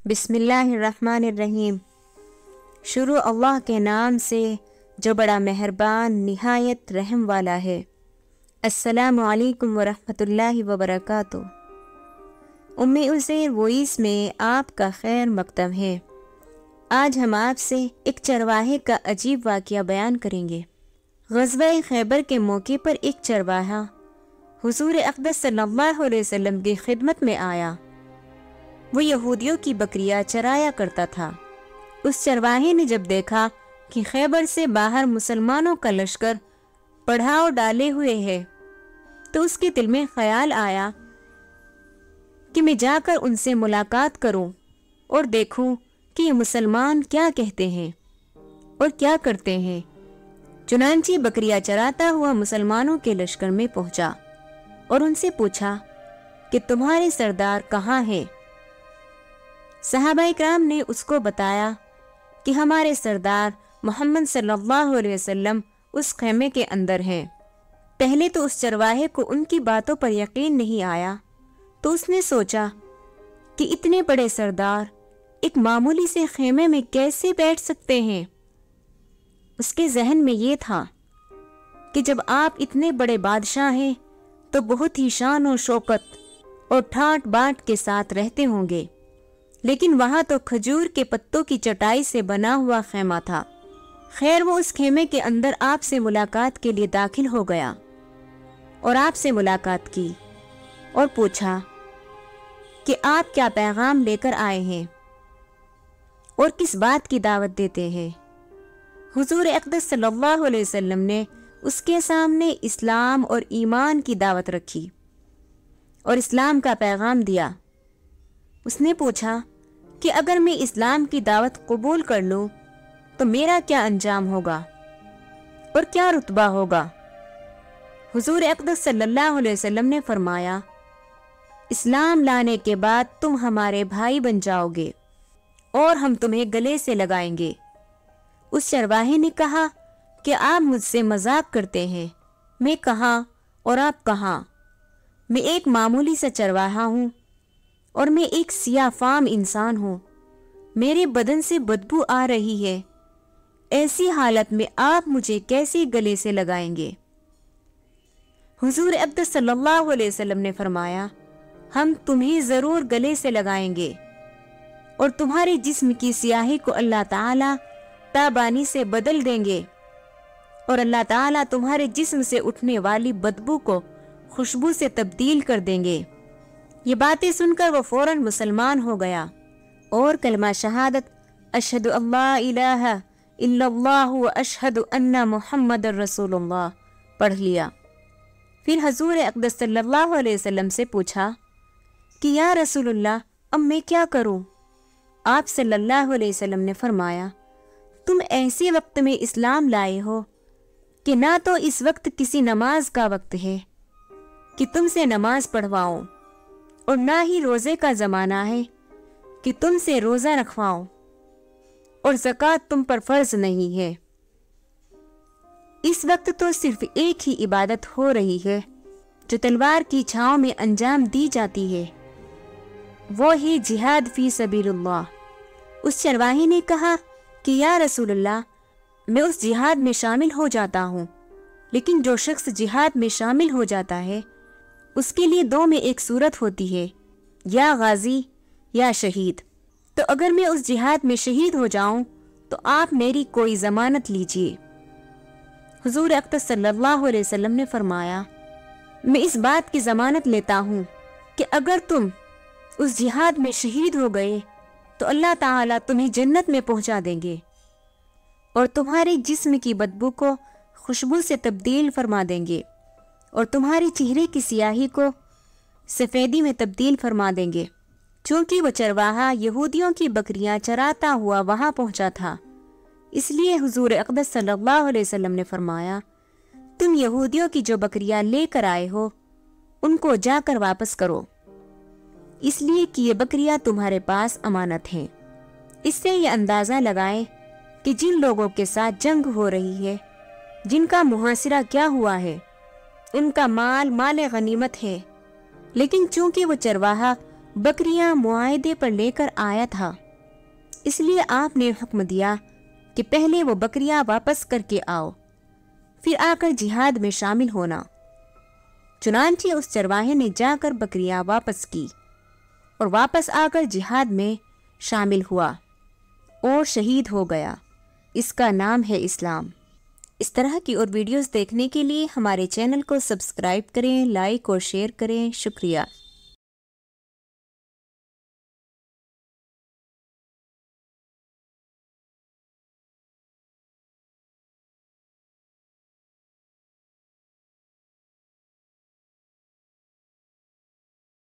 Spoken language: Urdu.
بسم اللہ الرحمن الرحیم۔ شروع اللہ کے نام سے جو بڑا مہربان نہایت رحم والا ہے۔ السلام علیکم ورحمۃ اللہ وبرکاتہ۔ عزیر وائس میں آپ کا خیر مقدم ہے۔ آج ہم آپ سے ایک چرواہے کا عجیب واقعہ بیان کریں گے۔ غزوہ خیبر کے موقع پر ایک چرواہا حضور اقدس صلی اللہ علیہ وسلم کی خدمت میں آیا۔ وہ یہودیوں کی بکریاں چرایا کرتا تھا۔ اس چرواہے نے جب دیکھا کہ خیبر سے باہر مسلمانوں کا لشکر پڑاؤ ڈالے ہوئے ہے تو اس کے دل میں خیال آیا کہ میں جا کر ان سے ملاقات کروں اور دیکھوں کہ یہ مسلمان کیا کہتے ہیں اور کیا کرتے ہیں۔ چنانچہ بکریاں چراتا ہوا مسلمانوں کے لشکر میں پہنچا اور ان سے پوچھا کہ تمہارے سردار کہاں ہیں؟ صحابہ اکرام نے اس کو بتایا کہ ہمارے سردار محمد صلی اللہ علیہ وسلم اس خیمے کے اندر ہیں۔ پہلے تو اس چرواہے کو ان کی باتوں پر یقین نہیں آیا، تو اس نے سوچا کہ اتنے بڑے سردار ایک معمولی سے خیمے میں کیسے بیٹھ سکتے ہیں۔ اس کے ذہن میں یہ تھا کہ جب آپ اتنے بڑے بادشاہ ہیں تو بہت ہی شان و شوکت اور ٹھاٹ باٹ کے ساتھ رہتے ہوں گے، لیکن وہاں تو کھجور کے پتوں کی چٹائی سے بنا ہوا خیمہ تھا۔ خیر وہ اس خیمے کے اندر آپ سے ملاقات کے لیے داخل ہو گیا اور آپ سے ملاقات کی اور پوچھا کہ آپ کیا پیغام لے کر آئے ہیں اور کس بات کی دعوت دیتے ہیں۔ حضور اقدس صلی اللہ علیہ وسلم نے اس کے سامنے اسلام اور ایمان کی دعوت رکھی اور اسلام کا پیغام دیا۔ اس نے پوچھا کہ اگر میں اسلام کی دعوت قبول کر لوں تو میرا کیا انجام ہوگا اور کیا رتبہ ہوگا؟ حضور اقدس صلی اللہ علیہ وسلم نے فرمایا، اسلام لانے کے بعد تم ہمارے بھائی بن جاؤ گے اور ہم تمہیں گلے سے لگائیں گے۔ اس چرواہے نے کہا کہ آپ مجھ سے مذاق کرتے ہیں، میں کہاں اور آپ کہاں؟ میں ایک معمولی سا چرواہا ہوں اور میں ایک سیاہ فام انسان ہوں، میرے بدن سے بدبو آ رہی ہے، ایسی حالت میں آپ مجھے کیسے گلے سے لگائیں گے؟ حضور اقدس صلی اللہ علیہ وسلم نے فرمایا، ہم تمہیں ضرور گلے سے لگائیں گے اور تمہارے جسم کی سیاہی کو اللہ تعالیٰ تابانی سے بدل دیں گے اور اللہ تعالیٰ تمہارے جسم سے اٹھنے والی بدبو کو خوشبو سے تبدیل کر دیں گے۔ یہ باتیں سن کر وہ فوراً مسلمان ہو گیا اور کلمہ شہادت اشہد اللہ الہ الا اللہ و اشہد ان محمد رسول اللہ پڑھ لیا۔ پھر حضور اقدس صلی اللہ علیہ وسلم سے پوچھا کہ یا رسول اللہ اب میں کیا کروں؟ آپ صلی اللہ علیہ وسلم نے فرمایا، تم ایسے وقت میں اسلام لائے ہو کہ نہ تو اس وقت کسی نماز کا وقت ہے کہ تم سے نماز پڑھواؤں اور نہ ہی روزے کا زمانہ ہے کہ تم سے روزہ رکھواؤں، اور زکوٰۃ تم پر فرض نہیں ہے۔ اس وقت تو صرف ایک ہی عبادت ہو رہی ہے جو تلوار کی چھاؤں میں انجام دی جاتی ہے، وہ ہے جہاد فی سبیل اللہ۔ اس چرواہے نے کہا کہ یا رسول اللہ میں اس جہاد میں شامل ہو جاتا ہوں، لیکن جو شخص جہاد میں شامل ہو جاتا ہے اس کے لیے دو میں ایک صورت ہوتی ہے، یا غازی یا شہید۔ تو اگر میں اس جہاد میں شہید ہو جاؤں تو آپ میری کوئی ضمانت لیجئے۔ حضور اقدس صلی اللہ علیہ وسلم نے فرمایا، میں اس بات کی ضمانت لیتا ہوں کہ اگر تم اس جہاد میں شہید ہو گئے تو اللہ تعالیٰ تمہیں جنت میں پہنچا دیں گے اور تمہارے جسم کی بدبو کو خوشبو سے تبدیل فرما دیں گے اور تمہارے چہرے کی سیاہی کو سفیدی میں تبدیل فرما دیں گے۔ چونکہ وہ چرواہا یہودیوں کی بکریاں چراتا ہوا وہاں پہنچا تھا، اس لیے حضور اقدس صلی اللہ علیہ وسلم نے فرمایا، تم یہودیوں کی جو بکریاں لے کر آئے ہو ان کو جا کر واپس کرو، اس لیے کہ یہ بکریاں تمہارے پاس امانت ہیں۔ اس سے یہ اندازہ لگائیں کہ جن لوگوں کے ساتھ جنگ ہو رہی ہے، جن کا محاصرہ کیا ہوا ہے، ان کا مال غنیمت ہے، لیکن چونکہ وہ چرواہا بکریاں معاہدے پر لے کر آیا تھا، اس لیے آپ نے حکم دیا کہ پہلے وہ بکریاں واپس کر کے آؤ، پھر آ کر جہاد میں شامل ہونا۔ چنانچہ اس چرواہے نے جا کر بکریاں واپس کی اور واپس آ کر جہاد میں شامل ہوا اور شہید ہو گیا۔ اس کا نام ہے اسلام۔ اس طرح کی اور ویڈیوز دیکھنے کے لیے ہمارے چینل کو سبسکرائب کریں، لائک اور شیئر کریں۔ شکریہ۔